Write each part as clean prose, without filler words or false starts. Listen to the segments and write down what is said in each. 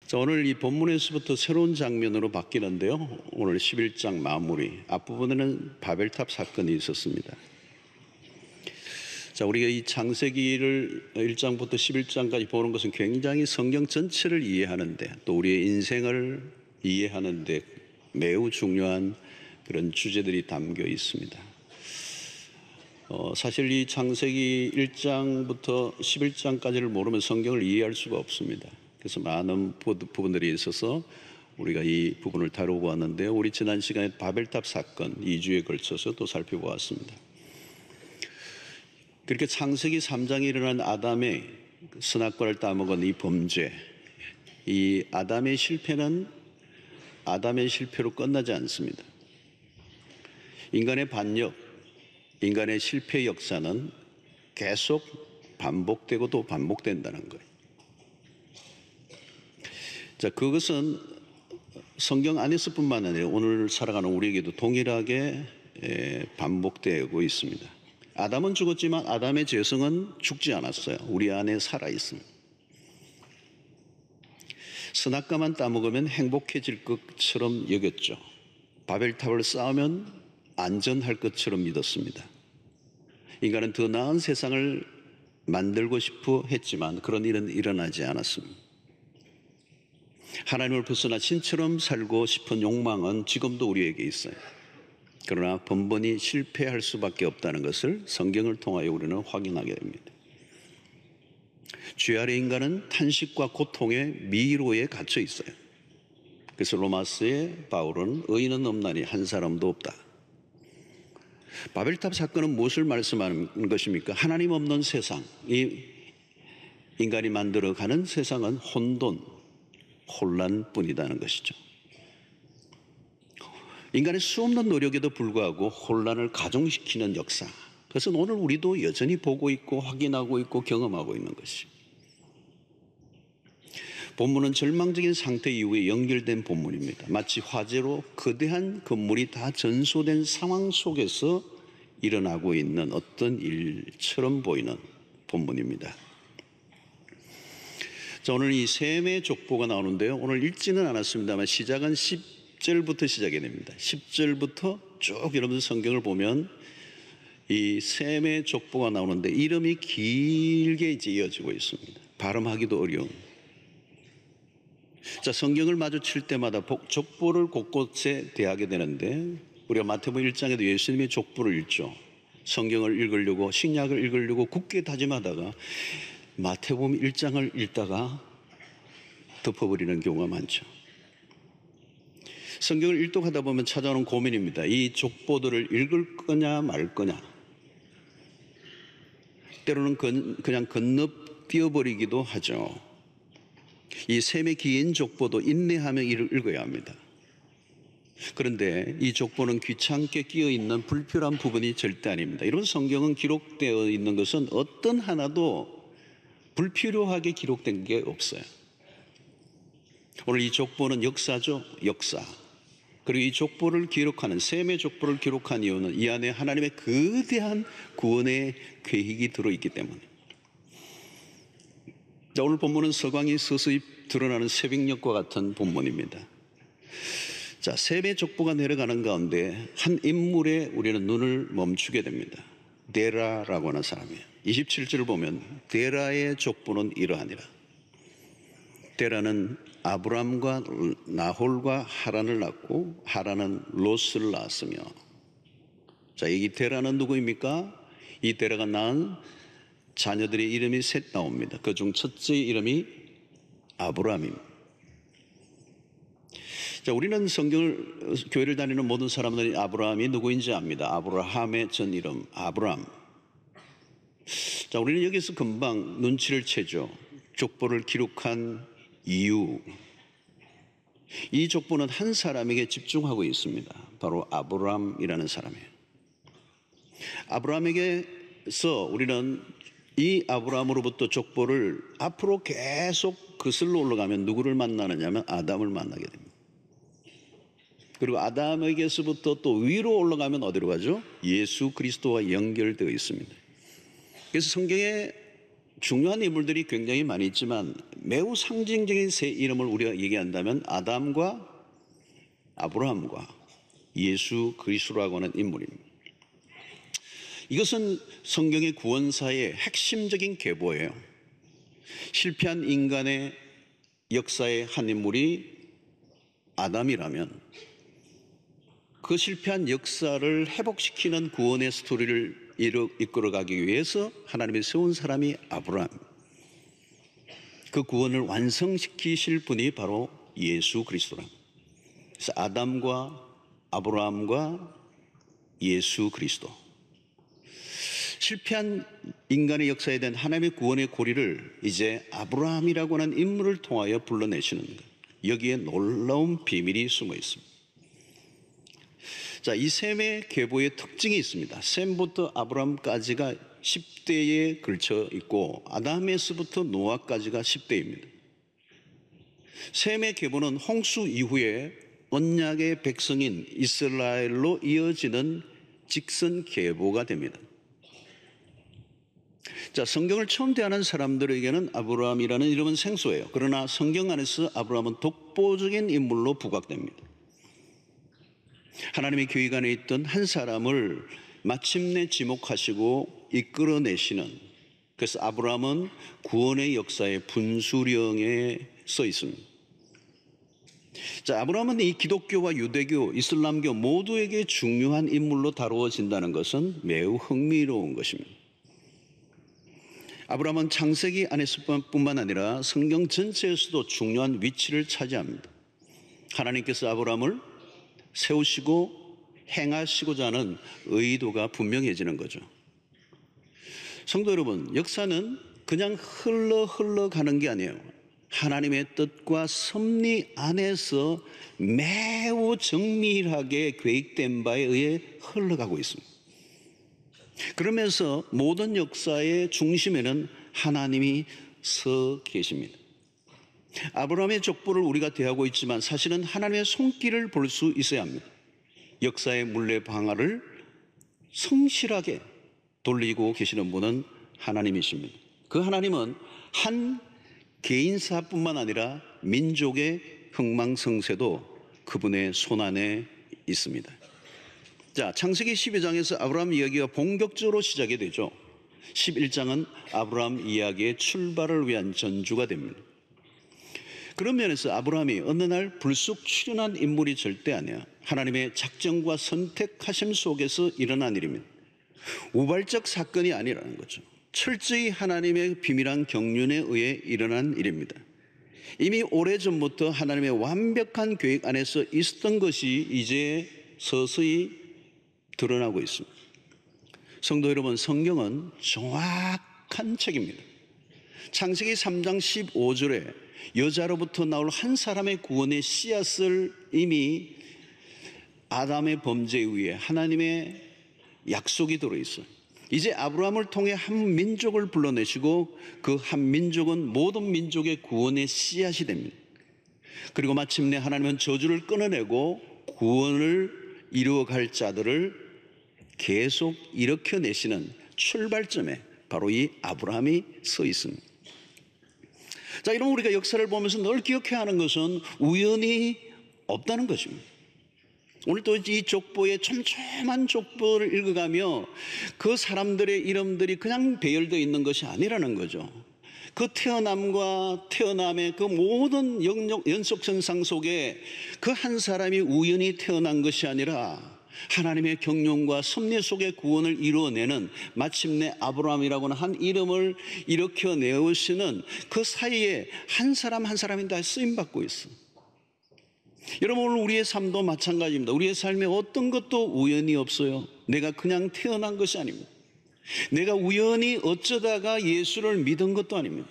자, 오늘 이 본문에서부터 새로운 장면으로 바뀌는데요. 오늘 11장 마무리 앞부분에는 바벨탑 사건이 있었습니다. 자, 우리가 이 창세기를 1장부터 11장까지 보는 것은 굉장히 성경 전체를 이해하는데 또 우리의 인생을 이해하는데 매우 중요한 그런 주제들이 담겨 있습니다. 사실 이 창세기 1장부터 11장까지를 모르면 성경을 이해할 수가 없습니다. 그래서 많은 부분들이 있어서 우리가 이 부분을 다루고 왔는데요. 우리 지난 시간에 바벨탑 사건 2주에 걸쳐서 또 살펴보았습니다. 그렇게 창세기 3장에 일어난 아담의 선악과를 따먹은 이 범죄, 이 아담의 실패는 아담의 실패로 끝나지 않습니다. 인간의 반역, 인간의 실패 역사는 계속 반복되고 또 반복된다는 거예요. 자, 그것은 성경 안에서뿐만 아니라 오늘 살아가는 우리에게도 동일하게 반복되고 있습니다. 아담은 죽었지만 아담의 죄성은 죽지 않았어요. 우리 안에 살아있습니다. 선악과만 따먹으면 행복해질 것처럼 여겼죠. 바벨탑을 쌓으면 안전할 것처럼 믿었습니다. 인간은 더 나은 세상을 만들고 싶어 했지만 그런 일은 일어나지 않았습니다. 하나님을 벗어나 신처럼 살고 싶은 욕망은 지금도 우리에게 있어요. 그러나 번번이 실패할 수밖에 없다는 것을 성경을 통하여 우리는 확인하게 됩니다. 죄 아래 인간은 탄식과 고통의 미로에 갇혀 있어요. 그래서 로마서의 바울은 의인은 없나니 한 사람도 없다. 바벨탑 사건은 무엇을 말씀하는 것입니까? 하나님 없는 세상, 이 인간이 만들어가는 세상은 혼란뿐이라는 것이죠. 인간의 수없는 노력에도 불구하고 혼란을 가중시키는 역사. 그것은 오늘 우리도 여전히 보고 있고 확인하고 있고 경험하고 있는 것이. 본문은 절망적인 상태 이후에 연결된 본문입니다. 마치 화재로 거대한 건물이 다 전소된 상황 속에서 일어나고 있는 어떤 일처럼 보이는 본문입니다. 자, 오늘 이 셈의 족보가 나오는데요. 오늘 읽지는 않았습니다만 시작은 10절부터 시작이 됩니다. 10절부터 쭉 여러분 성경을 보면 이 셈의 족보가 나오는데 이름이 길게 이제 이어지고 있습니다. 발음하기도 어려운. 자, 성경을 마주칠 때마다 족보를 곳곳에 대하게 되는데 우리가 마태복음 1장에도 예수님의 족보를 읽죠. 성경을 읽으려고 신약을 읽으려고 굳게 다짐하다가 마태복음 1장을 읽다가 덮어버리는 경우가 많죠. 성경을 일독하다 보면 찾아오는 고민입니다. 이 족보들을 읽을 거냐 말 거냐. 때로는 그냥 건너뛰어버리기도 하죠. 이 셈의 긴 족보도 인내하며 읽어야 합니다. 그런데 이 족보는 귀찮게 끼어있는 불필요한 부분이 절대 아닙니다. 이런 성경은 기록되어 있는 것은 어떤 하나도 불필요하게 기록된 게 없어요. 오늘 이 족보는 역사죠. 역사. 그리고 이 족보를 기록하는 셈의 족보를 기록한 이유는 이 안에 하나님의 거대한 구원의 계획이 들어있기 때문에. 자, 오늘 본문은 서광이 서서히 드러나는 새벽녘과 같은 본문입니다. 자, 셈의 족보가 내려가는 가운데 한 인물에 우리는 눈을 멈추게 됩니다. 데라라고 하는 사람이에요. 27절을 보면 데라의 족보는 이러하니라. 데라는 아브람과 나홀과 하란을 낳고 하란은 롯을 낳았으며. 자, 이 데라는 누구입니까? 이 데라가 낳은 자녀들의 이름이 셋 나옵니다. 그중 첫째 이름이 아브람입니다. 자, 우리는 성경을 교회를 다니는 모든 사람들이 아브라함이 누구인지 압니다. 아브라함의 전 이름 아브람. 자, 우리는 여기서 금방 눈치를 채죠. 족보를 기록한 이유. 이 족보는 한 사람에게 집중하고 있습니다. 바로 아브람이라는 사람이에요. 아브람에게서 우리는 이 아브람으로부터 족보를 앞으로 계속 거슬러 올라가면 누구를 만나느냐 하면 아담을 만나게 됩니다. 그리고 아담에게서부터 또 위로 올라가면 어디로 가죠? 예수 그리스도와 연결되어 있습니다. 그래서 성경에 중요한 인물들이 굉장히 많이 있지만 매우 상징적인 세 이름을 우리가 얘기한다면 아담과 아브라함과 예수 그리스도라고 하는 인물입니다. 이것은 성경의 구원사의 핵심적인 계보예요. 실패한 인간의 역사의 한 인물이 아담이라면 그 실패한 역사를 회복시키는 구원의 스토리를 이끌어가기 위해서 하나님이 세운 사람이 아브라함. 그 구원을 완성시키실 분이 바로 예수 그리스도랍니다. 그래서 아담과 아브라함과 예수 그리스도. 실패한 인간의 역사에 대한 하나님의 구원의 고리를 이제 아브라함이라고 하는 인물을 통하여 불러내시는 것. 여기에 놀라운 비밀이 숨어 있습니다. 자, 이 셈의 계보의 특징이 있습니다. 셈부터 아브라함까지가 10대에 걸쳐 있고 아담에서부터 노아까지가 10대입니다. 셈의 계보는 홍수 이후에 언약의 백성인 이스라엘로 이어지는 직선 계보가 됩니다. 자, 성경을 처음 대하는 사람들에게는 아브라함이라는 이름은 생소해요. 그러나 성경 안에서 아브라함은 독보적인 인물로 부각됩니다. 하나님의 계획 안에 있던 한 사람을 마침내 지목하시고 이끌어내시는, 그래서 아브라함은 구원의 역사의 분수령에 서 있습니다. 자, 아브라함은 이 기독교와 유대교, 이슬람교 모두에게 중요한 인물로 다루어진다는 것은 매우 흥미로운 것입니다. 아브라함은 창세기 안에서뿐만 아니라 성경 전체에서도 중요한 위치를 차지합니다. 하나님께서 아브라함을 세우시고 행하시고자 하는 의도가 분명해지는 거죠. 성도 여러분, 역사는 그냥 흘러가는 게 아니에요. 하나님의 뜻과 섭리 안에서 매우 정밀하게 계획된 바에 의해 흘러가고 있습니다. 그러면서 모든 역사의 중심에는 하나님이 서 계십니다. 아브라함의 족보를 우리가 대하고 있지만 사실은 하나님의 손길을 볼 수 있어야 합니다. 역사의 물레방아를 성실하게 돌리고 계시는 분은 하나님이십니다. 그 하나님은 한 개인사뿐만 아니라 민족의 흥망성쇠도 그분의 손안에 있습니다. 자, 창세기 12장에서 아브라함 이야기가 본격적으로 시작이 되죠. 11장은 아브라함 이야기의 출발을 위한 전주가 됩니다. 그런 면에서 아브라함이 어느 날 불쑥 출현한 인물이 절대 아니야. 하나님의 작정과 선택하심 속에서 일어난 일입니다. 우발적 사건이 아니라는 거죠. 철저히 하나님의 비밀한 경륜에 의해 일어난 일입니다. 이미 오래전부터 하나님의 완벽한 계획 안에서 있었던 것이 이제 서서히 드러나고 있습니다. 성도 여러분, 성경은 정확한 책입니다. 창세기 3장 15절에 여자로부터 나올 한 사람의 구원의 씨앗을 이미 아담의 범죄에 의해 하나님의 약속이 들어있어요. 이제 아브라함을 통해 한 민족을 불러내시고 그 한 민족은 모든 민족의 구원의 씨앗이 됩니다. 그리고 마침내 하나님은 저주를 끊어내고 구원을 이루어갈 자들을 계속 일으켜내시는 출발점에 바로 이 아브라함이 서 있습니다. 자, 이러면 우리가 역사를 보면서 늘 기억해야 하는 것은 우연이 없다는 것입니다. 오늘 또 이 족보의 촘촘한 족보를 읽어가며 그 사람들의 이름들이 그냥 배열되어 있는 것이 아니라는 거죠. 그 태어남과 태어남의 그 모든 연속선상 속에 그 한 사람이 우연히 태어난 것이 아니라 하나님의 경륜과 섭리 속의 구원을 이루어내는 마침내 아브라함이라고는 한 이름을 일으켜내시는 그 사이에 한 사람 한 사람이 다 쓰임받고 있어. 여러분, 오늘 우리의 삶도 마찬가지입니다. 우리의 삶에 어떤 것도 우연이 없어요. 내가 그냥 태어난 것이 아닙니다. 내가 우연히 어쩌다가 예수를 믿은 것도 아닙니다.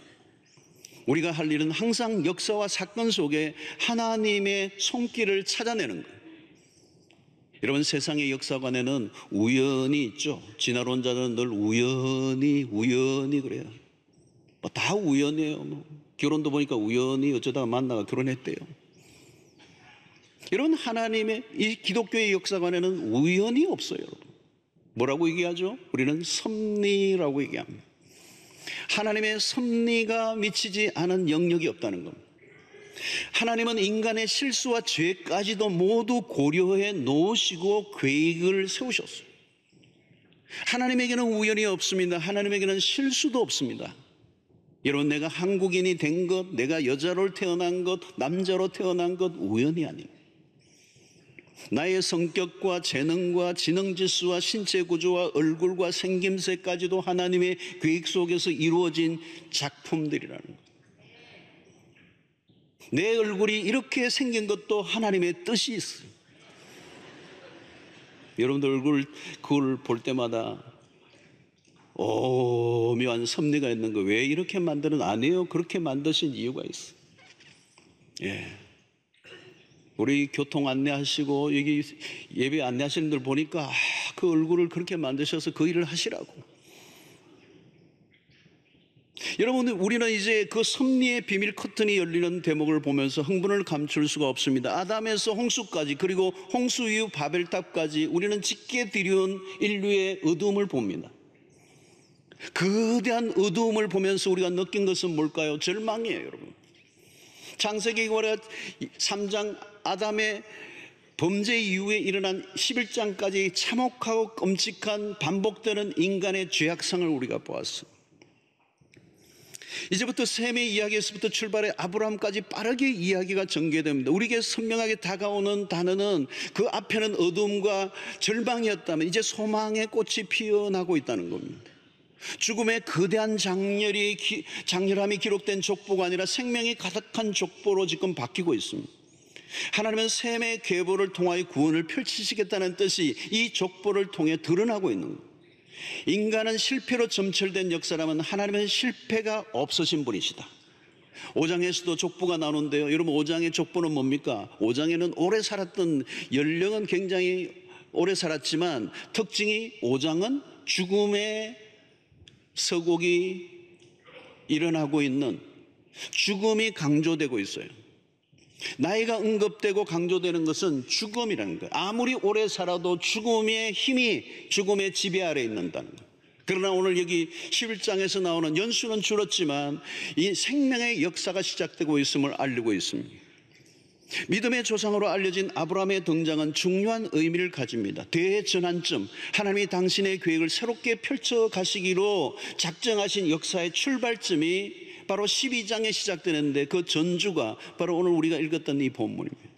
우리가 할 일은 항상 역사와 사건 속에 하나님의 손길을 찾아내는 거예요. 여러분, 세상의 역사관에는 우연이 있죠. 진화론자들은 늘 우연히 그래요. 다 우연이에요. 결혼도 보니까 우연히 어쩌다가 만나가 결혼했대요. 여러분, 하나님의 이 기독교의 역사관에는 우연이 없어요. 여러분, 뭐라고 얘기하죠? 우리는 섭리라고 얘기합니다. 하나님의 섭리가 미치지 않은 영역이 없다는 겁니다. 하나님은 인간의 실수와 죄까지도 모두 고려해 놓으시고 계획을 세우셨어요. 하나님에게는 우연이 없습니다. 하나님에게는 실수도 없습니다. 여러분, 내가 한국인이 된 것, 내가 여자로 태어난 것, 남자로 태어난 것 우연이 아니에요. 나의 성격과 재능과 지능지수와 신체 구조와 얼굴과 생김새까지도 하나님의 계획 속에서 이루어진 작품들이라는 거예요. 내 얼굴이 이렇게 생긴 것도 하나님의 뜻이 있어요. 여러분들 얼굴 그걸 볼 때마다 오묘한 섭리가 있는 거, 왜 이렇게 만드는 아니에요? 그렇게 만드신 이유가 있어요. 예. 우리 교통 안내하시고 여기 예배 안내하시는 분들 보니까 그 얼굴을 그렇게 만드셔서 그 일을 하시라고. 여러분, 우리는 이제 그 섭리의 비밀 커튼이 열리는 대목을 보면서 흥분을 감출 수가 없습니다. 아담에서 홍수까지, 그리고 홍수 이후 바벨탑까지 우리는 짙게 드리운 인류의 어두움을 봅니다. 거대한 어두움을 보면서 우리가 느낀 것은 뭘까요? 절망이에요, 여러분. 창세기 3장 아담의 범죄 이후에 일어난 11장까지 참혹하고 끔찍한 반복되는 인간의 죄악상을 우리가 보았어요. 이제부터 셈의 이야기에서부터 출발해 아브라함까지 빠르게 이야기가 전개됩니다. 우리에게 선명하게 다가오는 단어는 그 앞에는 어둠과 절망이었다면 이제 소망의 꽃이 피어나고 있다는 겁니다. 죽음의 거대한 장렬함이 기록된 족보가 아니라 생명이 가득한 족보로 지금 바뀌고 있습니다. 하나님은 셈의 계보를 통하여 구원을 펼치시겠다는 뜻이 이 족보를 통해 드러나고 있는 거예요. 인간은 실패로 점철된 역사라면 하나님은 실패가 없으신 분이시다. 5장에서도 족보가 나오는데요, 여러분, 5장의 족보는 뭡니까? 5장에는 오래 살았던, 연령은 굉장히 오래 살았지만 특징이 5장은 죽음의 서곡이 일어나고 있는, 죽음이 강조되고 있어요. 나이가 언급되고 강조되는 것은 죽음이라는 거예요. 아무리 오래 살아도 죽음의 힘이 죽음의 지배 아래 있는다는 거예요. 그러나 오늘 여기 11장에서 나오는 연수는 줄었지만 이 생명의 역사가 시작되고 있음을 알리고 있습니다. 믿음의 조상으로 알려진 아브라함의 등장은 중요한 의미를 가집니다. 대전환점, 하나님이 당신의 계획을 새롭게 펼쳐 가시기로 작정하신 역사의 출발점이 바로 12장에 시작되는데, 그 전주가 바로 오늘 우리가 읽었던 이 본문입니다.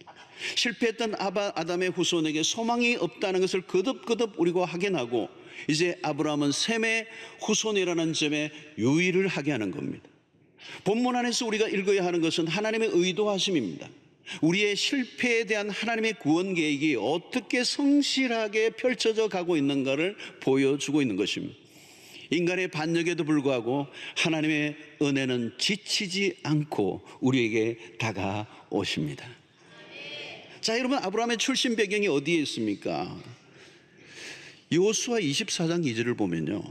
실패했던 아담의 후손에게 소망이 없다는 것을 거듭거듭 우리가 확인하고, 이제 아브라함은 셈의 후손이라는 점에 유의를 하게 하는 겁니다. 본문 안에서 우리가 읽어야 하는 것은 하나님의 의도하심입니다. 우리의 실패에 대한 하나님의 구원 계획이 어떻게 성실하게 펼쳐져 가고 있는가를 보여주고 있는 것입니다. 인간의 반역에도 불구하고 하나님의 은혜는 지치지 않고 우리에게 다가오십니다. 자, 여러분, 아브라함의 출신 배경이 어디에 있습니까? 여호수아 24장 2절을 보면요,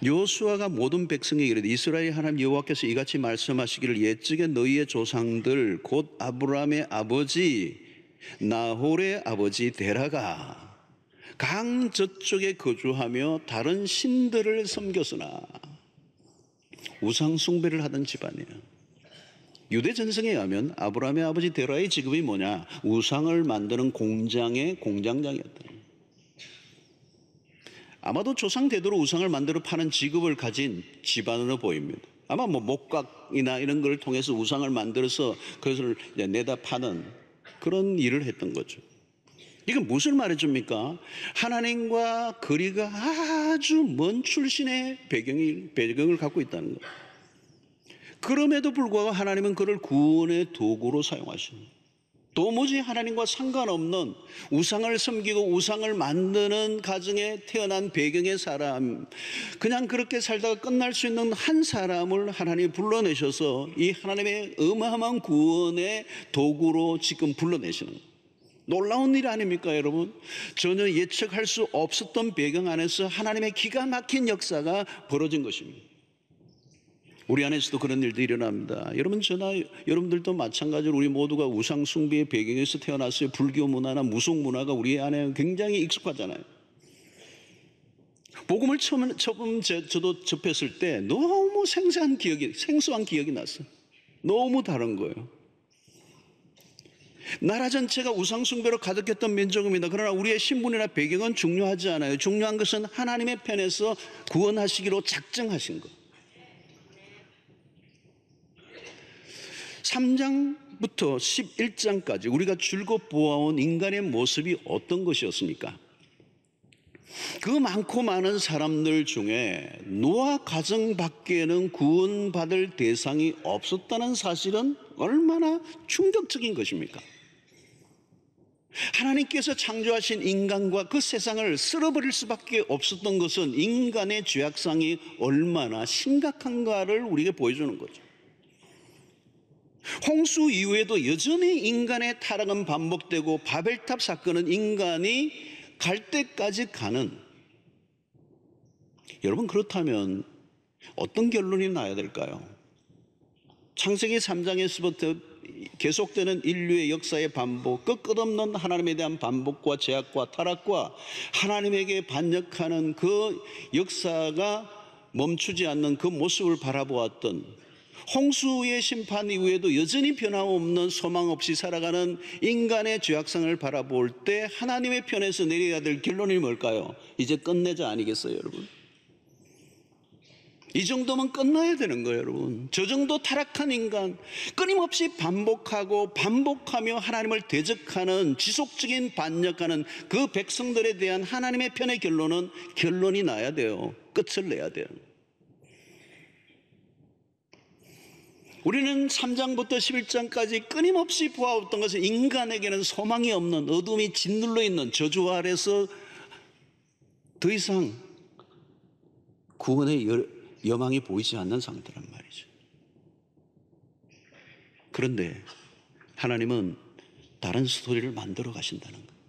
여호수아가 모든 백성에게 이르되 이스라엘 하나님 여호와께서 이같이 말씀하시기를 옛적에 너희의 조상들 곧 아브라함의 아버지 나홀의 아버지 데라가 강 저쪽에 거주하며 다른 신들을 섬겼으나, 우상 숭배를 하던 집안이에요. 유대 전승에 의하면 아브라함의 아버지 데라의 직업이 뭐냐? 우상을 만드는 공장의 공장장이었다. 아마도 조상 대대로 우상을 만들어 파는 직업을 가진 집안으로 보입니다. 아마 목각이나 이런 걸 통해서 우상을 만들어서 그것을 내다 파는 그런 일을 했던 거죠. 이건 무슨 말해줍니까? 하나님과 거리가 아주 먼 출신의 배경을 갖고 있다는 것. 그럼에도 불구하고 하나님은 그를 구원의 도구로 사용하십니다. 도무지 하나님과 상관없는 우상을 섬기고 우상을 만드는 가정에 태어난 배경의 사람, 그냥 그렇게 살다가 끝날 수 있는 한 사람을 하나님이 불러내셔서 이 하나님의 어마어마한 구원의 도구로 지금 불러내시는 거예요. 놀라운 일 아닙니까, 여러분? 전혀 예측할 수 없었던 배경 안에서 하나님의 기가 막힌 역사가 벌어진 것입니다. 우리 안에서도 그런 일도 일어납니다. 여러분들도 마찬가지로 우리 모두가 우상 숭배의 배경에서 태어났어요. 불교 문화나 무속 문화가 우리 안에 굉장히 익숙하잖아요. 복음을 처음 저도 접했을 때 너무 생소한 기억이 났어요. 너무 다른 거예요. 나라 전체가 우상숭배로 가득했던 민족입니다. 그러나 우리의 신분이나 배경은 중요하지 않아요. 중요한 것은 하나님의 편에서 구원하시기로 작정하신 것. 3장부터 11장까지 우리가 줄곧 보아온 인간의 모습이 어떤 것이었습니까? 그 많고 많은 사람들 중에 노아 가정 밖에는 구원받을 대상이 없었다는 사실은 얼마나 충격적인 것입니까? 하나님께서 창조하신 인간과 그 세상을 쓸어버릴 수밖에 없었던 것은 인간의 죄악상이 얼마나 심각한가를 우리에게 보여주는 거죠. 홍수 이후에도 여전히 인간의 타락은 반복되고 바벨탑 사건은 인간이 갈 때까지 가는, 여러분 그렇다면 어떤 결론이 나야 될까요? 창세기 3장에서부터 계속되는 인류의 역사의 반복, 끝없는 하나님에 대한 반복과 죄악과 타락과 하나님에게 반역하는 그 역사가 멈추지 않는 그 모습을 바라보았던, 홍수의 심판 이후에도 여전히 변함없는 소망 없이 살아가는 인간의 죄악상을 바라볼 때 하나님의 편에서 내려야 될 결론이 뭘까요? 이제 끝내자 아니겠어요, 여러분? 이 정도면 끝나야 되는 거예요, 여러분. 저 정도 타락한 인간, 끊임없이 반복하며 하나님을 대적하는, 지속적인 반역하는 그 백성들에 대한 하나님의 편의 결론이 나야 돼요. 끝을 내야 돼요. 우리는 3장부터 11장까지 끊임없이 보아왔던 것은 인간에게는 소망이 없는, 어둠이 짓눌러 있는 저주 아래서 더 이상 구원의 여망이 보이지 않는 상태란 말이죠. 그런데 하나님은 다른 스토리를 만들어 가신다는 거예요.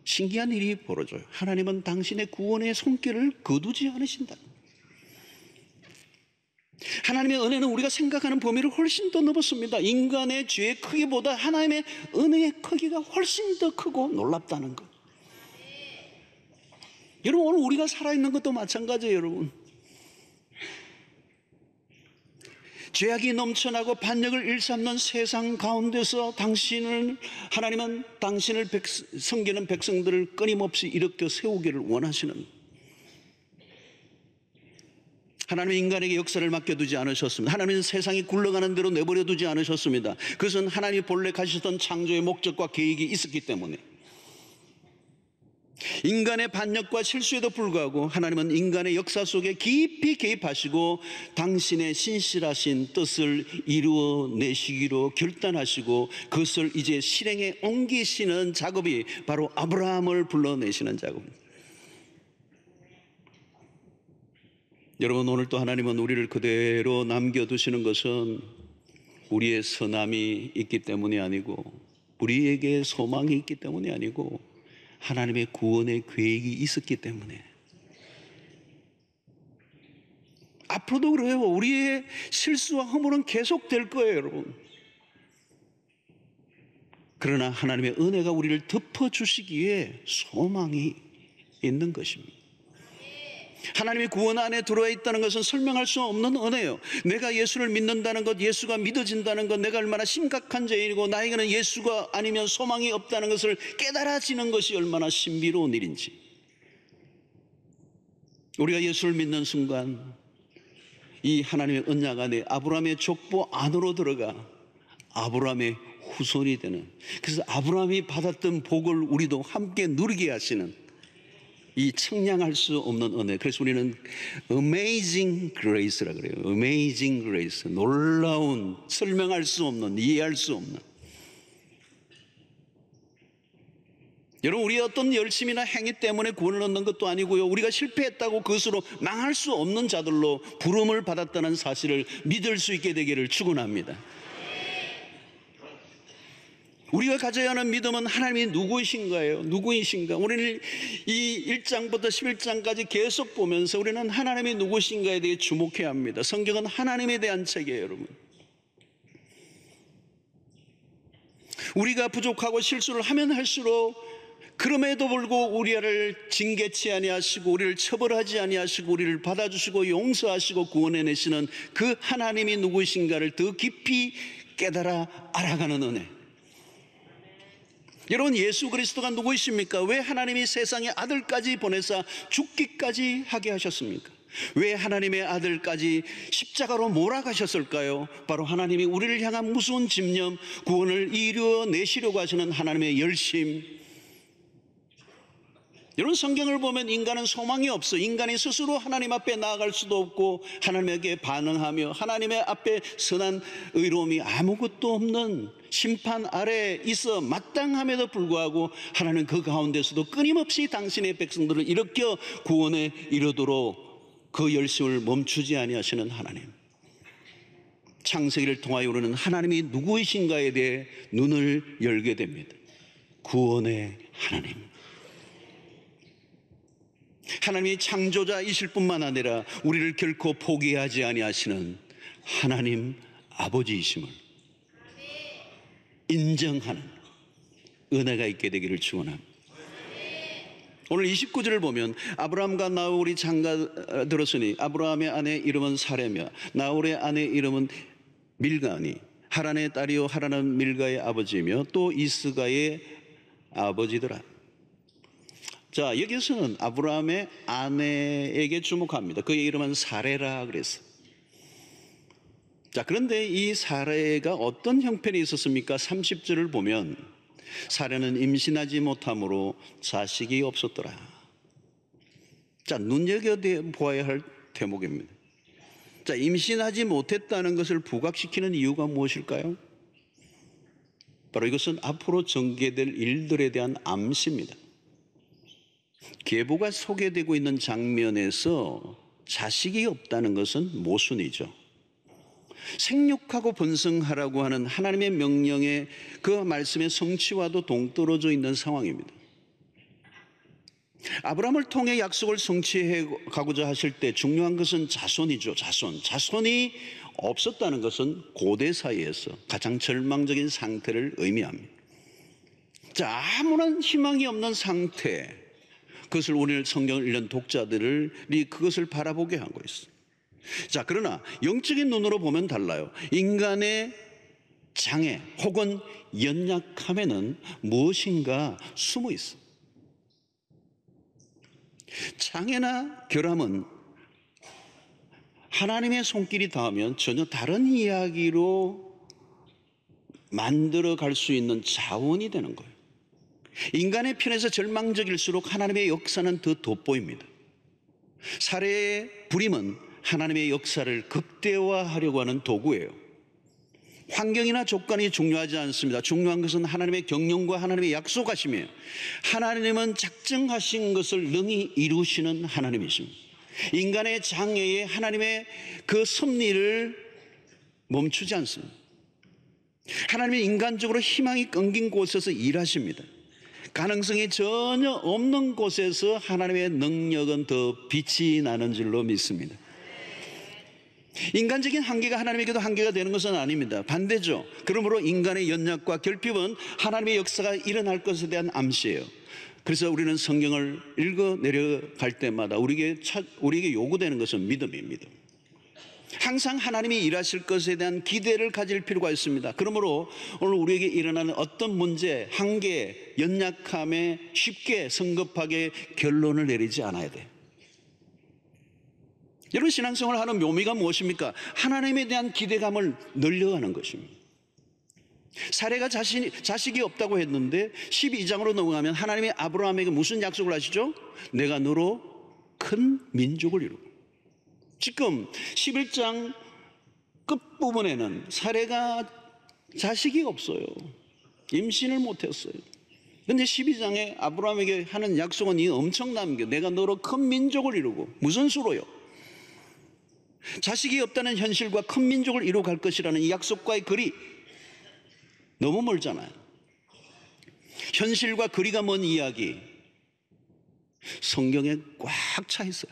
신기한 일이 벌어져요. 하나님은 당신의 구원의 손길을 거두지 않으신다. 하나님의 은혜는 우리가 생각하는 범위를 훨씬 더 넘었습니다. 인간의 죄의 크기보다 하나님의 은혜의 크기가 훨씬 더 크고 놀랍다는 것. 여러분, 오늘 우리가 살아있는 것도 마찬가지예요, 여러분. 죄악이 넘쳐나고 반역을 일삼는 세상 가운데서 하나님은 당신을 섬기는 백성들을 끊임없이 일으켜 세우기를 원하시는, 하나님은 인간에게 역사를 맡겨두지 않으셨습니다. 하나님은 세상이 굴러가는 대로 내버려두지 않으셨습니다. 그것은 하나님이 본래 가지셨던 창조의 목적과 계획이 있었기 때문에, 인간의 반역과 실수에도 불구하고 하나님은 인간의 역사 속에 깊이 개입하시고 당신의 신실하신 뜻을 이루어내시기로 결단하시고 그것을 이제 실행에 옮기시는 작업이 바로 아브라함을 불러내시는 작업입니다. 여러분, 오늘 또 하나님은 우리를 그대로 남겨두시는 것은 우리의 선함이 있기 때문이 아니고, 우리에게 소망이 있기 때문이 아니고, 하나님의 구원의 계획이 있었기 때문에. 앞으로도 그래요. 우리의 실수와 허물은 계속될 거예요, 여러분. 그러나 하나님의 은혜가 우리를 덮어주시기에 소망이 있는 것입니다. 하나님의 구원 안에 들어와 있다는 것은 설명할 수 없는 은혜예요. 내가 예수를 믿는다는 것, 예수가 믿어진다는 것, 내가 얼마나 심각한 죄인이고 나에게는 예수가 아니면 소망이 없다는 것을 깨달아지는 것이 얼마나 신비로운 일인지. 우리가 예수를 믿는 순간 이 하나님의 언약 안에 아브라함의 족보 안으로 들어가 아브라함의 후손이 되는, 그래서 아브라함이 받았던 복을 우리도 함께 누리게 하시는 이 청량할 수 없는 은혜. 그래서 우리는 Amazing Grace라 그래요. Amazing Grace. 놀라운, 설명할 수 없는, 이해할 수 없는. 여러분, 우리의 어떤 열심이나 행위 때문에 구원을 얻는 것도 아니고요, 우리가 실패했다고 그것으로 망할 수 없는 자들로 부름을 받았다는 사실을 믿을 수 있게 되기를 축원합니다. 우리가 가져야 하는 믿음은 하나님이 누구이신가? 우리는 이 1장부터 11장까지 계속 보면서 우리는 하나님이 누구신가에 대해 주목해야 합니다. 성경은 하나님에 대한 책이에요, 여러분. 우리가 부족하고 실수를 하면 할수록 그럼에도 불구하고 우리를 징계치 아니하시고 우리를 처벌하지 아니하시고 우리를 받아주시고 용서하시고 구원해내시는 그 하나님이 누구이신가를 더 깊이 깨달아 알아가는 은혜. 여러분, 예수 그리스도가 누구이십니까? 왜 하나님이 세상에 아들까지 보내사 죽기까지 하게 하셨습니까? 왜 하나님의 아들까지 십자가로 몰아가셨을까요? 바로 하나님이 우리를 향한 무서운 집념, 구원을 이루어내시려고 하시는 하나님의 열심. 이런 성경을 보면 인간은 소망이 없어. 인간이 스스로 하나님 앞에 나아갈 수도 없고 하나님에게 반응하며 하나님의 앞에 선한 의로움이 아무것도 없는 심판 아래에 있어 마땅함에도 불구하고 하나님은 그 가운데서도 끊임없이 당신의 백성들을 일으켜 구원에 이르도록 그 열심을 멈추지 아니하시는 하나님. 창세기를 통하여 우리는 하나님이 누구이신가에 대해 눈을 열게 됩니다. 구원의 하나님. 하나님이 창조자이실 뿐만 아니라 우리를 결코 포기하지 아니하시는 하나님 아버지이심을 인정하는 은혜가 있게 되기를 축원합니다. 오늘 29절을 보면 아브라함과 나홀이 장가 들었으니 아브라함의 아내 이름은 사레며 나홀의 아내 이름은 밀가니 하란의 딸이요 하란은 밀가의 아버지이며 또 이스가의 아버지더라. 자, 여기서는 아브라함의 아내에게 주목합니다. 그의 이름은 사레라 그랬어요. 자, 그런데 이 사레가 어떤 형편이 있었습니까? 30절을 보면 사레는 임신하지 못함으로 자식이 없었더라. 자, 눈여겨보아야 할 대목입니다. 자, 임신하지 못했다는 것을 부각시키는 이유가 무엇일까요? 바로 이것은 앞으로 전개될 일들에 대한 암시입니다. 계보가 소개되고 있는 장면에서 자식이 없다는 것은 모순이죠. 생육하고 번성하라고 하는 하나님의 명령의 그 말씀의 성취와도 동떨어져 있는 상황입니다. 아브라함을 통해 약속을 성취해 가고자 하실 때 중요한 것은 자손이죠. 자손이 없었다는 것은 고대 사회에서 가장 절망적인 상태를 의미합니다. 자, 아무런 희망이 없는 상태, 그것을 오늘 성경을 읽는 독자들이 그것을 바라보게 하고 있어요. 자, 그러나 영적인 눈으로 보면 달라요. 인간의 장애 혹은 연약함에는 무엇인가 숨어 있어. 장애나 결함은 하나님의 손길이 닿으면 전혀 다른 이야기로 만들어 갈 수 있는 자원이 되는 거예요. 인간의 편에서 절망적일수록 하나님의 역사는 더 돋보입니다. 사례의 불임은 하나님의 역사를 극대화하려고 하는 도구예요. 환경이나 조건이 중요하지 않습니다. 중요한 것은 하나님의 경륜과 하나님의 약속하심이에요. 하나님은 작정하신 것을 능히 이루시는 하나님이십니다. 인간의 장애에 하나님의 그 섭리를 멈추지 않습니다. 하나님은 인간적으로 희망이 끊긴 곳에서 일하십니다. 가능성이 전혀 없는 곳에서 하나님의 능력은 더 빛이 나는 줄로 믿습니다. 인간적인 한계가 하나님에게도 한계가 되는 것은 아닙니다. 반대죠. 그러므로 인간의 연약과 결핍은 하나님의 역사가 일어날 것에 대한 암시예요. 그래서 우리는 성경을 읽어 내려갈 때마다 우리에게 요구되는 것은 믿음입니다. 항상 하나님이 일하실 것에 대한 기대를 가질 필요가 있습니다. 그러므로 오늘 우리에게 일어나는 어떤 문제, 한계, 연약함에 쉽게 성급하게 결론을 내리지 않아야 돼요. 여러분, 신앙생활을 하는 묘미가 무엇입니까? 하나님에 대한 기대감을 늘려가는 것입니다. 사례가 자식이 없다고 했는데 12장으로 넘어가면 하나님이 아브라함에게 무슨 약속을 하시죠? 내가 너로 큰 민족을 이루고. 지금 11장 끝부분에는 사례가 자식이 없어요. 임신을 못했어요. 그런데 12장에 아브라함에게 하는 약속은 이 엄청난 게 내가 너로 큰 민족을 이루고. 무슨 수로요? 자식이 없다는 현실과 큰 민족을 이루어갈 것이라는 이 약속과의 거리 너무 멀잖아요. 현실과 거리가 먼 이야기 성경에 꽉 차 있어요.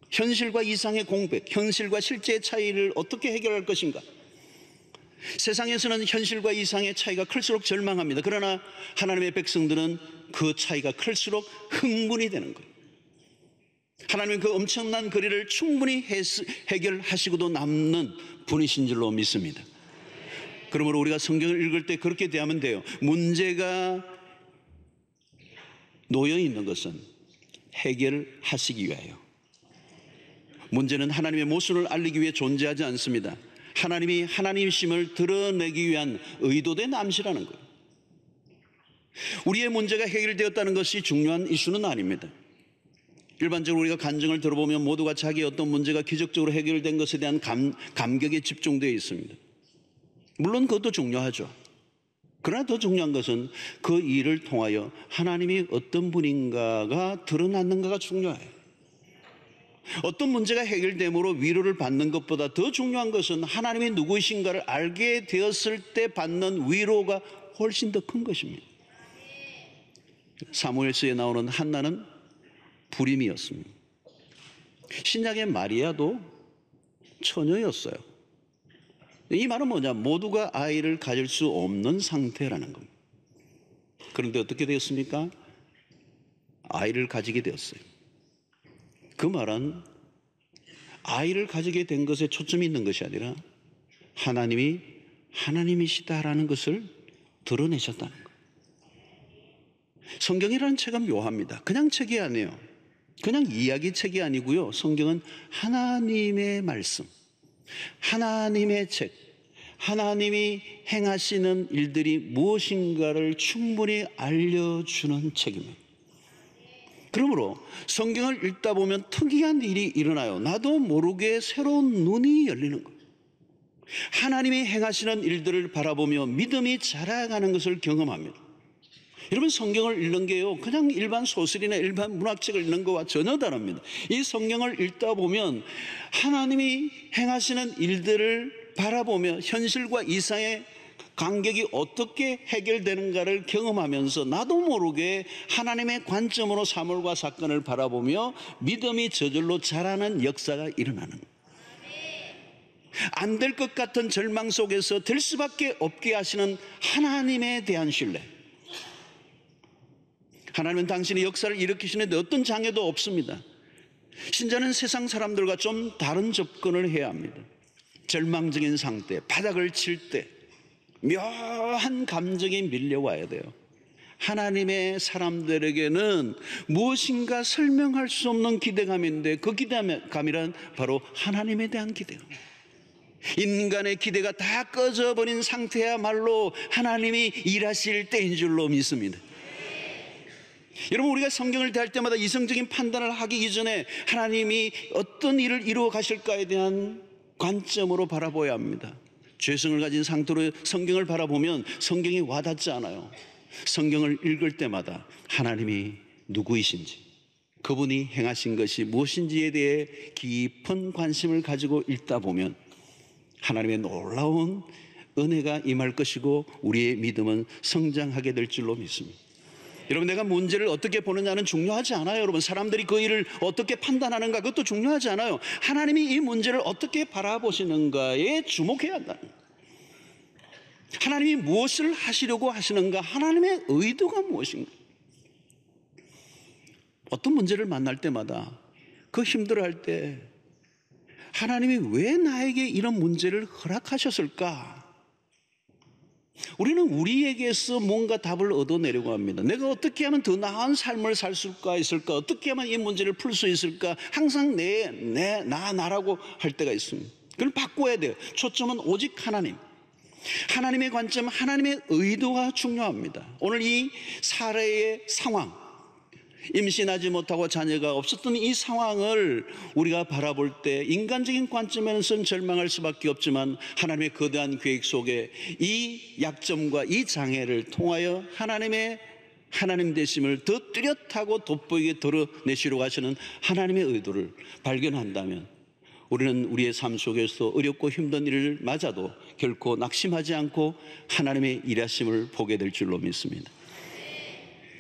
현실과 이상의 공백, 현실과 실제의 차이를 어떻게 해결할 것인가? 세상에서는 현실과 이상의 차이가 클수록 절망합니다. 그러나 하나님의 백성들은 그 차이가 클수록 흥분이 되는 거예요. 하나님은 그 엄청난 거리를 충분히 해결하시고도 남는 분이신 줄로 믿습니다. 그러므로 우리가 성경을 읽을 때 그렇게 대하면 돼요. 문제가 놓여 있는 것은 해결하시기 위하여. 문제는 하나님의 모습을 알리기 위해 존재하지 않습니다. 하나님이 하나님이심을 드러내기 위한 의도된 암시라는 거예요. 우리의 문제가 해결되었다는 것이 중요한 이슈는 아닙니다. 일반적으로 우리가 간증을 들어보면 모두가 자기의 어떤 문제가 기적적으로 해결된 것에 대한 감격에 집중되어 있습니다. 물론 그것도 중요하죠. 그러나 더 중요한 것은 그 일을 통하여 하나님이 어떤 분인가가 드러났는가가 중요해요. 어떤 문제가 해결됨으로 위로를 받는 것보다 더 중요한 것은 하나님이 누구이신가를 알게 되었을 때 받는 위로가 훨씬 더 큰 것입니다. 사무엘서에 나오는 한나는 불임이었습니다. 신약의 마리아도 처녀였어요. 이 말은 뭐냐? 모두가 아이를 가질 수 없는 상태라는 겁니다. 그런데 어떻게 되었습니까? 아이를 가지게 되었어요. 그 말은 아이를 가지게 된 것에 초점이 있는 것이 아니라 하나님이 하나님이시다라는 것을 드러내셨다는 거예요. 성경이라는 책은 묘합니다. 그냥 책이 아니에요. 그냥 이야기 책이 아니고요. 성경은 하나님의 말씀, 하나님의 책, 하나님이 행하시는 일들이 무엇인가를 충분히 알려주는 책입니다. 그러므로 성경을 읽다 보면 특이한 일이 일어나요. 나도 모르게 새로운 눈이 열리는 거예요. 하나님이 행하시는 일들을 바라보며 믿음이 자라가는 것을 경험합니다. 여러분, 성경을 읽는 게요, 그냥 일반 소설이나 일반 문학책을 읽는 것과 전혀 다릅니다. 이 성경을 읽다 보면 하나님이 행하시는 일들을 바라보며 현실과 이상의 간격이 어떻게 해결되는가를 경험하면서 나도 모르게 하나님의 관점으로 사물과 사건을 바라보며 믿음이 저절로 자라는 역사가 일어나는 거예요. 안 될 것 같은 절망 속에서 될 수밖에 없게 하시는 하나님에 대한 신뢰. 하나님은 당신의 역사를 일으키시는데 어떤 장애도 없습니다. 신자는 세상 사람들과 좀 다른 접근을 해야 합니다. 절망적인 상태, 바닥을 칠 때 묘한 감정이 밀려와야 돼요. 하나님의 사람들에게는 무엇인가 설명할 수 없는 기대감인데 그 기대감이란 바로 하나님에 대한 기대감. 인간의 기대가 다 꺼져버린 상태야말로 하나님이 일하실 때인 줄로 믿습니다. 여러분, 우리가 성경을 대할 때마다 이성적인 판단을 하기 이전에 하나님이 어떤 일을 이루어 가실까에 대한 관점으로 바라봐야 합니다. 죄성을 가진 상태로 성경을 바라보면 성경이 와닿지 않아요. 성경을 읽을 때마다 하나님이 누구이신지, 그분이 행하신 것이 무엇인지에 대해 깊은 관심을 가지고 읽다 보면 하나님의 놀라운 은혜가 임할 것이고 우리의 믿음은 성장하게 될 줄로 믿습니다. 여러분, 내가 문제를 어떻게 보느냐는 중요하지 않아요. 여러분, 사람들이 그 일을 어떻게 판단하는가, 그것도 중요하지 않아요. 하나님이 이 문제를 어떻게 바라보시는가에 주목해야 한다. 하나님이 무엇을 하시려고 하시는가, 하나님의 의도가 무엇인가. 어떤 문제를 만날 때마다 그 힘들어할 때 하나님이 왜 나에게 이런 문제를 허락하셨을까? 우리는 우리에게서 뭔가 답을 얻어내려고 합니다. 내가 어떻게 하면 더 나은 삶을 살 수가 있을까? 어떻게 하면 이 문제를 풀 수 있을까? 항상 나라고 할 때가 있습니다. 그걸 바꿔야 돼요. 초점은 오직 하나님. 하나님의 관점, 하나님의 의도가 중요합니다. 오늘 이 사례의 상황, 임신하지 못하고 자녀가 없었던 이 상황을 우리가 바라볼 때 인간적인 관점에서는 절망할 수밖에 없지만 하나님의 거대한 계획 속에 이 약점과 이 장애를 통하여 하나님 되심을 더 뚜렷하고 돋보이게 드러내시려고 하시는 하나님의 의도를 발견한다면 우리는 우리의 삶 속에서 어렵고 힘든 일을 맞아도 결코 낙심하지 않고 하나님의 일하심을 보게 될 줄로 믿습니다.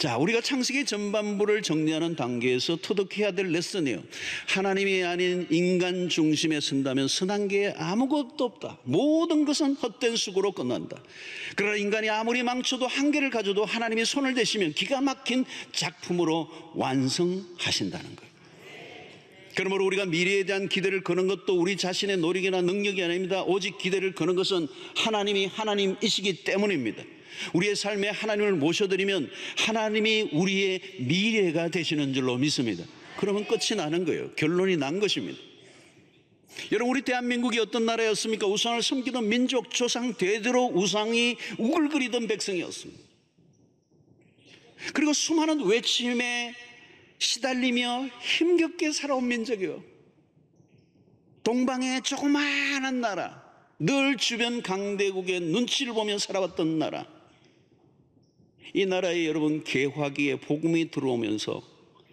자, 우리가 창세기 전반부를 정리하는 단계에서 터득해야 될 레슨이에요. 하나님이 아닌 인간 중심에 선다면 선한계에 아무것도 없다. 모든 것은 헛된 수고로 끝난다. 그러나 인간이 아무리 망쳐도 한계를 가져도 하나님이 손을 대시면 기가 막힌 작품으로 완성하신다는 거예요. 그러므로 우리가 미래에 대한 기대를 거는 것도 우리 자신의 노력이나 능력이 아닙니다. 오직 기대를 거는 것은 하나님이 하나님이시기 때문입니다. 우리의 삶에 하나님을 모셔드리면 하나님이 우리의 미래가 되시는 줄로 믿습니다. 그러면 끝이 나는 거예요. 결론이 난 것입니다. 여러분, 우리 대한민국이 어떤 나라였습니까? 우상을 섬기던 민족, 조상 대대로 우상이 우글거리던 백성이었습니다. 그리고 수많은 외침에 시달리며 힘겹게 살아온 민족이요. 동방의 조그마한 나라, 늘 주변 강대국의 눈치를 보며 살아왔던 나라. 이 나라에 여러분 개화기에 복음이 들어오면서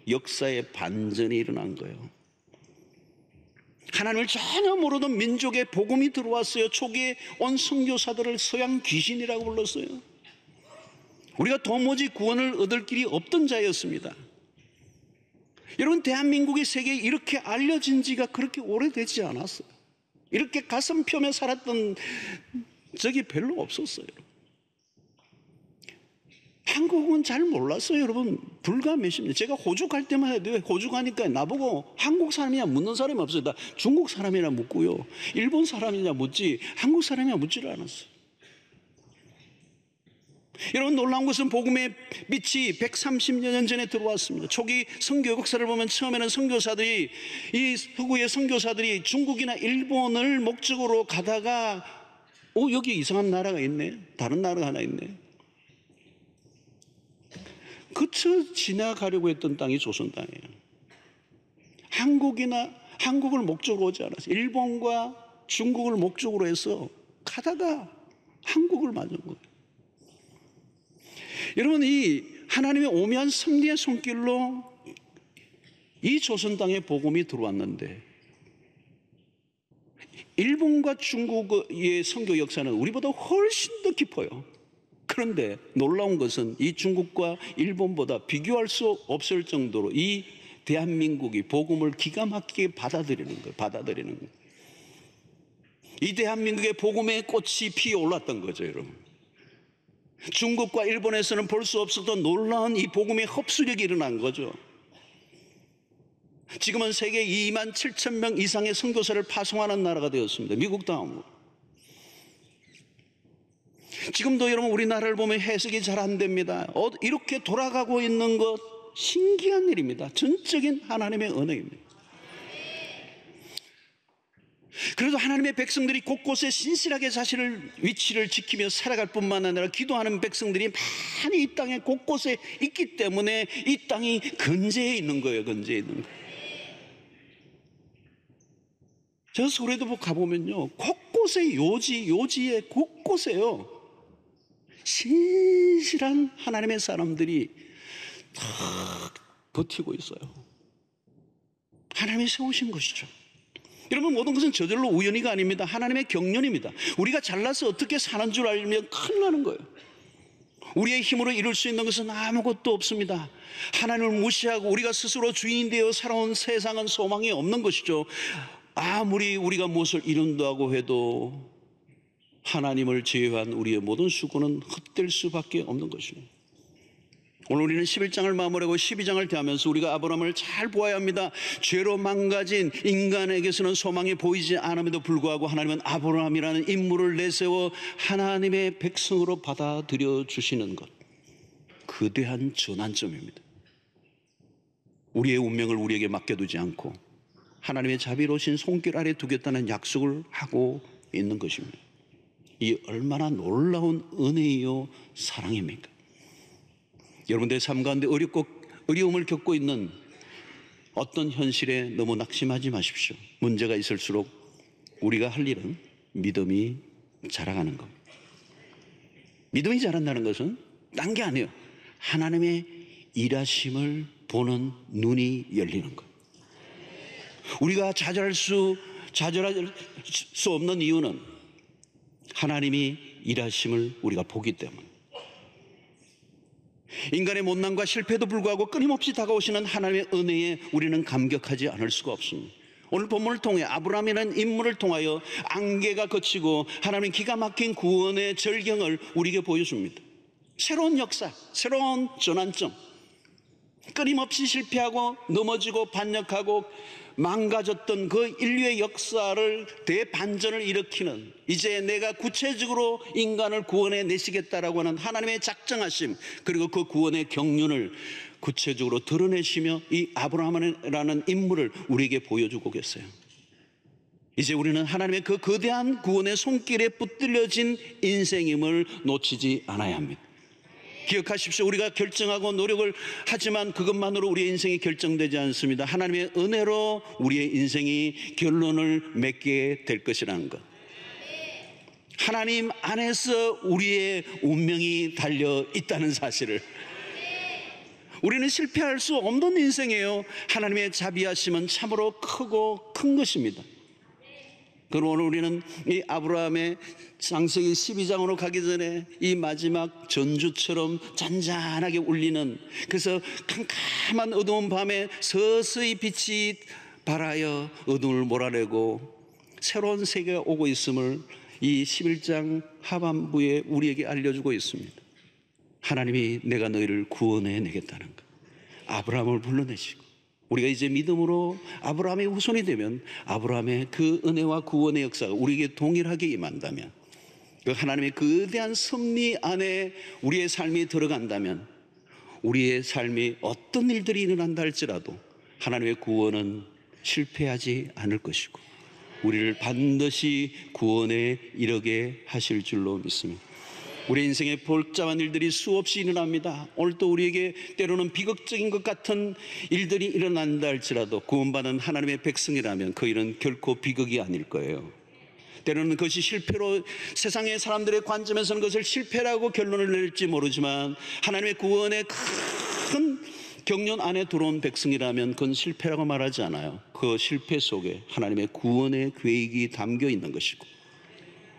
역사의 반전이 일어난 거예요. 하나님을 전혀 모르던 민족에 복음이 들어왔어요. 초기에 온 선교사들을 서양 귀신이라고 불렀어요. 우리가 도무지 구원을 얻을 길이 없던 자였습니다. 여러분, 대한민국이 세계에 이렇게 알려진 지가 그렇게 오래되지 않았어요. 이렇게 가슴 펴며 살았던 적이 별로 없었어요. 한국은 잘 몰랐어요, 여러분. 불과 몇십 년. 제가 호주 갈 때만 해도 호주 가니까 나보고 한국 사람이냐 묻는 사람이 없어요. 나 중국 사람이냐 묻고요. 일본 사람이냐 묻지 한국 사람이냐 묻지를 않았어요. 여러분, 놀라운 것은 복음의 빛이 130여 년 전에 들어왔습니다. 초기 선교 역사를 보면 처음에는 선교사들이, 이 서구의 선교사들이 중국이나 일본을 목적으로 가다가 여기 이상한 나라가 있네, 다른 나라가 하나 있네, 그쳐 지나가려고 했던 땅이 조선 땅이에요. 한국을 목적으로 오지 않았어요. 일본과 중국을 목적으로 해서 가다가 한국을 맞은 거예요. 여러분, 이 하나님의 오묘한 섭리의 손길로 이 조선 땅에 복음이 들어왔는데, 일본과 중국의 선교 역사는 우리보다 훨씬 더 깊어요. 그런데 놀라운 것은 이 중국과 일본보다 비교할 수 없을 정도로 이 대한민국이 복음을 기가 막히게 받아들이는 거예요. 이 대한민국의 복음의 꽃이 피어올랐던 거죠, 여러분. 중국과 일본에서는 볼 수 없었던 놀라운 이 복음의 흡수력이 일어난 거죠. 지금은 세계 2만 7천 명 이상의 선교사를 파송하는 나라가 되었습니다. 미국 다음으로. 지금도 여러분 우리나라를 보면 해석이 잘 안 됩니다. 이렇게 돌아가고 있는 것 신기한 일입니다. 전적인 하나님의 은혜입니다. 그래도 하나님의 백성들이 곳곳에 신실하게 자신의 위치를 지키며 살아갈 뿐만 아니라 기도하는 백성들이 많이 이 땅에 곳곳에 있기 때문에 이 땅이 건재해 있는 거예요. 건재해 있는 거예요. 저 소래도 가보면요, 곳곳에 요지에 곳곳에요, 신실한 하나님의 사람들이 다 버티고 있어요. 하나님이 세우신 것이죠. 여러분, 모든 것은 저절로 우연히가 아닙니다. 하나님의 경륜입니다. 우리가 잘나서 어떻게 사는 줄 알면 큰일 나는 거예요. 우리의 힘으로 이룰 수 있는 것은 아무것도 없습니다. 하나님을 무시하고 우리가 스스로 주인이 되어 살아온 세상은 소망이 없는 것이죠. 아무리 우리가 무엇을 이룬다고 해도 하나님을 제외한 우리의 모든 수고는 헛될 수밖에 없는 것입니다. 오늘 우리는 11장을 마무리하고 12장을 대하면서 우리가 아브라함을 잘 보아야 합니다. 죄로 망가진 인간에게서는 소망이 보이지 않음에도 불구하고 하나님은 아브라함이라는 인물을 내세워 하나님의 백성으로 받아들여 주시는 것, 거대한 전환점입니다. 우리의 운명을 우리에게 맡겨두지 않고 하나님의 자비로우신 손길 아래 두겠다는 약속을 하고 있는 것입니다. 이 얼마나 놀라운 은혜이요 사랑입니까? 여러분들의 삶 가운데 어려움을 겪고 있는 어떤 현실에 너무 낙심하지 마십시오. 문제가 있을수록 우리가 할 일은 믿음이 자라가는 겁니다. 믿음이 자란다는 것은 딴 게 아니에요. 하나님의 일하심을 보는 눈이 열리는 것. 우리가 좌절할 수 없는 이유는 하나님이 일하심을 우리가 보기 때문에. 인간의 못난과 실패에도 불구하고 끊임없이 다가오시는 하나님의 은혜에 우리는 감격하지 않을 수가 없습니다. 오늘 본문을 통해 아브라함이라는 인물을 통하여 안개가 걷히고 하나님의 기가 막힌 구원의 절경을 우리에게 보여줍니다. 새로운 역사, 새로운 전환점, 끊임없이 실패하고 넘어지고 반역하고 망가졌던 그 인류의 역사를 대반전을 일으키는, 이제 내가 구체적으로 인간을 구원해 내시겠다라고 하는 하나님의 작정하심, 그리고 그 구원의 경륜을 구체적으로 드러내시며 이 아브라함이라는 인물을 우리에게 보여주고 계세요. 이제 우리는 하나님의 그 거대한 구원의 손길에 붙들려진 인생임을 놓치지 않아야 합니다. 기억하십시오. 우리가 결정하고 노력을 하지만 그것만으로 우리의 인생이 결정되지 않습니다. 하나님의 은혜로 우리의 인생이 결론을 맺게 될 것이라는 것. 하나님 안에서 우리의 운명이 달려 있다는 사실을. 우리는 실패할 수 없는 인생이에요. 하나님의 자비하심은 참으로 크고 큰 것입니다. 그럼 오늘 우리는 이 아브라함의 창세기 12장으로 가기 전에 이 마지막 전주처럼 잔잔하게 울리는, 그래서 캄캄한 어두운 밤에 서서히 빛이 발하여 어둠을 몰아내고 새로운 세계가 오고 있음을 이 11장 하반부에 우리에게 알려주고 있습니다. 하나님이 내가 너희를 구원해 내겠다는 것. 아브라함을 불러내시고 우리가 이제 믿음으로 아브라함의 후손이 되면 아브라함의 그 은혜와 구원의 역사가 우리에게 동일하게 임한다면, 그 하나님의 거대한 섭리 안에 우리의 삶이 들어간다면 우리의 삶이 어떤 일들이 일어난다 할지라도 하나님의 구원은 실패하지 않을 것이고 우리를 반드시 구원에 이르게 하실 줄로 믿습니다. 우리 인생에 복잡한 일들이 수없이 일어납니다. 오늘 또 우리에게 때로는 비극적인 것 같은 일들이 일어난다 할지라도 구원받은 하나님의 백성이라면 그 일은 결코 비극이 아닐 거예요. 때로는 그것이 실패로 세상의 사람들의 관점에서는 그것을 실패라고 결론을 낼지 모르지만 하나님의 구원의 큰 경륜 안에 들어온 백성이라면 그건 실패라고 말하지 않아요. 그 실패 속에 하나님의 구원의 계획이 담겨 있는 것이고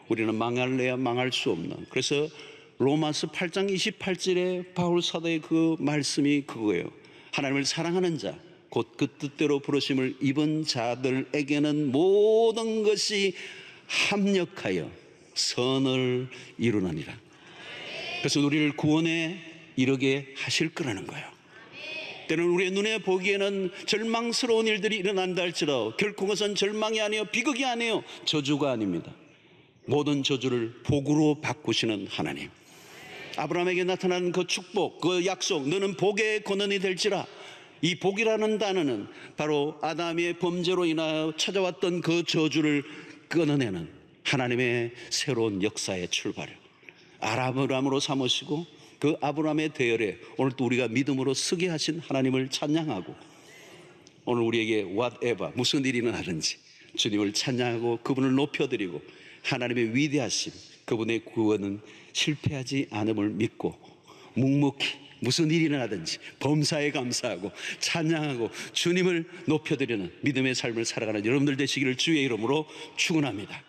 우리는 망할래야 망할 수 없는, 그래서 로마서 8장 28절에 바울 사도의 그 말씀이 그거예요. 하나님을 사랑하는 자 곧 그 뜻대로 부르심을 입은 자들에게는 모든 것이 합력하여 선을 이루느니라. 그래서 우리를 구원에 이르게 하실 거라는 거예요. 때로는 우리의 눈에 보기에는 절망스러운 일들이 일어난다 할지라도 결코 그것은 절망이 아니에요, 비극이 아니에요, 저주가 아닙니다. 모든 저주를 복으로 바꾸시는 하나님, 아브라함에게 나타난 그 축복, 그 약속, 너는 복의 근원이 될지라. 이 복이라는 단어는 바로 아담의 범죄로 인하여 찾아왔던 그 저주를 끊어내는 하나님의 새로운 역사의 출발을 아브라함으로 삼으시고 그 아브라함의 대열에 오늘 또 우리가 믿음으로 서게 하신 하나님을 찬양하고, 오늘 우리에게 whatever 무슨 일이 일어나든지 주님을 찬양하고 그분을 높여드리고 하나님의 위대하심, 그분의 구원은 실패하지 않음을 믿고 묵묵히 무슨 일이 일어나든지 범사에 감사하고 찬양하고 주님을 높여드리는 믿음의 삶을 살아가는 여러분들 되시기를 주의 이름으로 축원합니다.